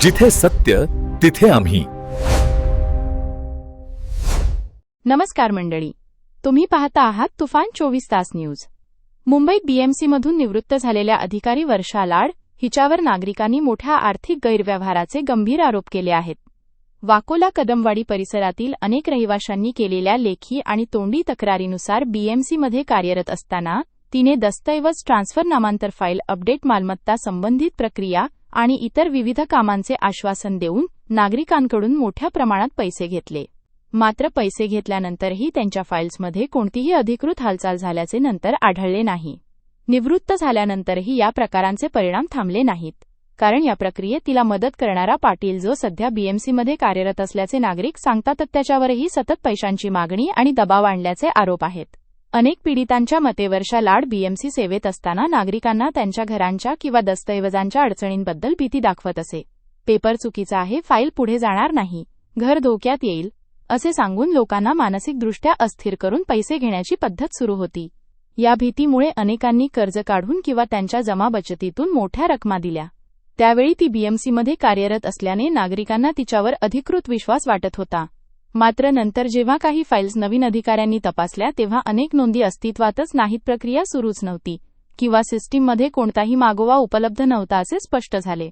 जिथे सत्य तिथे आम्ही. नमस्कार मंडळी, तुम्ही पाहता आहात तुफान 24 तास न्यूज. मुंबईत बीएमसीमधून निवृत्त झालेल्या अधिकारी वर्षा लाड हिच्यावर नागरिकांनी मोठ्या आर्थिक गैरव्यवहाराचे गंभीर आरोप केले आहेत. वाकोला कदमवाडी परिसरातील अनेक रहिवाशांनी केलेल्या लेखी आणि तोंडी तक्रारीनुसार बीएमसीमध्ये कार्यरत असताना तिने दस्तऐवज ट्रान्सफर नामांतर फाईल अपडेट मालमत्ता संबंधित प्रक्रिया आणि इतर विविध कामांचे आश्वासन देऊन नागरिकांकडून मोठ्या प्रमाणात पैसे घेतले. मात्र पैसे घेतल्यानंतरही त्यांच्या फाईल्समध्ये कोणतीही अधिकृत हालचाल झाल्याचे नंतर आढळले नाही. निवृत्त झाल्यानंतरही या प्रकारांचे परिणाम थांबले नाहीत, कारण या प्रक्रियेत तिला मदत करणारा पाटील जो सध्या बीएमसीमध्ये कार्यरत असल्याचे नागरिक सांगतात, त्याच्यावरही सतत पैशांची मागणी आणि दबाव आणल्याचे आरोप आहेत. अनेक पीडितांच्या मते वर्षा लाड बीएमसी सेवेत असताना नागरिकांना त्यांच्या घरांच्या किंवा दस्तऐवजांच्या अडचणींबद्दल भीती दाखवत असे. पेपर चुकीचा आहे, फाईल पुढे जाणार नाही, घर धोक्यात येईल असे सांगून लोकांना मानसिकदृष्ट्या अस्थिर करून पैसे घेण्याची पद्धत सुरू होती. या भीतीमुळे अनेकांनी कर्ज काढून किंवा त्यांच्या जमा बचतीतून मोठ्या रकमा दिल्या. त्यावेळी ती बीएमसीमध्ये कार्यरत असल्याने नागरिकांना तिच्यावर अधिकृत विश्वास वाटत होता. मात्र नंतर जेव्हा काही फाईल्स नवीन अधिकाऱ्यांनी तपासल्या तेव्हा अनेक नोंदी अस्तित्वातच नाहीत, प्रक्रिया सुरूच नव्हती किंवा सिस्टीममध्ये कोणताही मागोवा उपलब्ध नव्हता असे स्पष्ट झाले.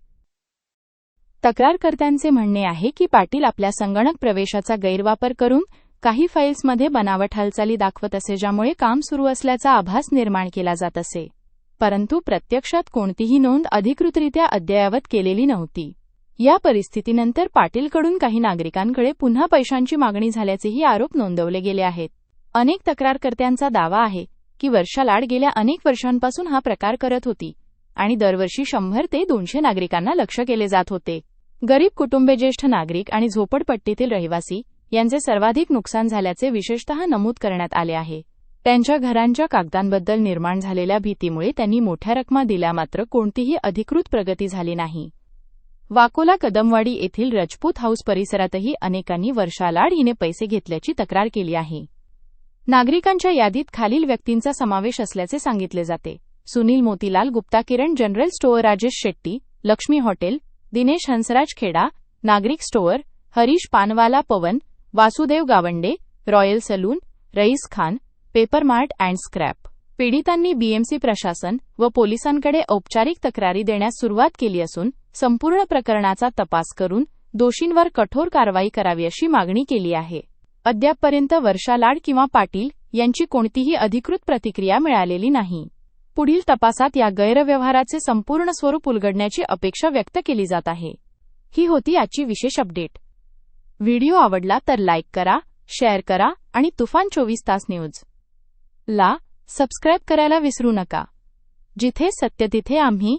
तक्रारकर्त्यांचे म्हणणे आहे की पाटील आपल्या संगणक प्रवेशाचा गैरवापर करून काही फाईल्समध्ये बनावट हालचाली दाखवत असे, ज्यामुळे काम सुरू असल्याचा आभास निर्माण केला जात असे. परंतु प्रत्यक्षात कोणतीही नोंद अधिकृतरित्या अद्ययावत केलेली नव्हती. या परिस्थितीनंतर पाटीलकडून काही नागरिकांकडे पुन्हा पैशांची मागणी झाल्याचेही आरोप नोंदवले गेले आहेत. अनेक तक्रारकर्त्यांचा दावा आहे की वर्षा लाड गेल्या अनेक वर्षांपासून हा प्रकार करत होती आणि दरवर्षी 100 ते 200 नागरिकांना लक्ष्य केले जात होते. गरीब कुटुंबे, ज्येष्ठ नागरिक आणि झोपडपट्टीतील रहिवासी यांचे सर्वाधिक नुकसान झाल्याचे विशेषतः नमूद करण्यात आले आहे. त्यांच्या घरांच्या कागदांबद्दल निर्माण झालेल्या भीतीमुळे त्यांनी मोठ्या रकमा दिल्या, मात्र कोणतीही अधिकृत प्रगती झाली नाही. वाकोला कदमवाडी येथील रजपूत हाऊस परिसरातही अनेकांनी वर्षा लाड हिने पैसे घेतल्याची तक्रार केली आहे. नागरिकांच्या यादीत खालील व्यक्तींचा समावेश असल्याचे सांगितले जाते: Sunil Motilal Gupta, Kiran general store, Rajesh Shetty, Lakshmi hotel, Dinesh Hansraj Kheda, Nagrik store, Harish Panwala, Pawan, Vasudev Gawande, royal salon, Raees Khan, paper mart and scrap. पीडितांनी बीएमसी प्रशासन व पोलिसांकडे औपचारिक तक्रारी देण्यास सुरुवात केली असून संपूर्ण प्रकरणाचा तपास करून दोषींवर कठोर कारवाई करावी अशी मागणी केली आहे. अद्यापपर्यंत वर्षा लाड किंवा पाटील यांची कोणतीही अधिकृत प्रतिक्रिया मिळालेली नाही. पुढील तपासात या गैरव्यवहाराचे संपूर्ण स्वरूप उलगडण्याची अपेक्षा व्यक्त केली जात आहे. ही होती आजची विशेष अपडेट. व्हिडिओ आवडला तर लाईक करा, शेअर करा आणि तुफान 24 तास न्यूज ला सबस्क्राईब करायला विसरू नका. जिथे सत्य तिथे आम्ही.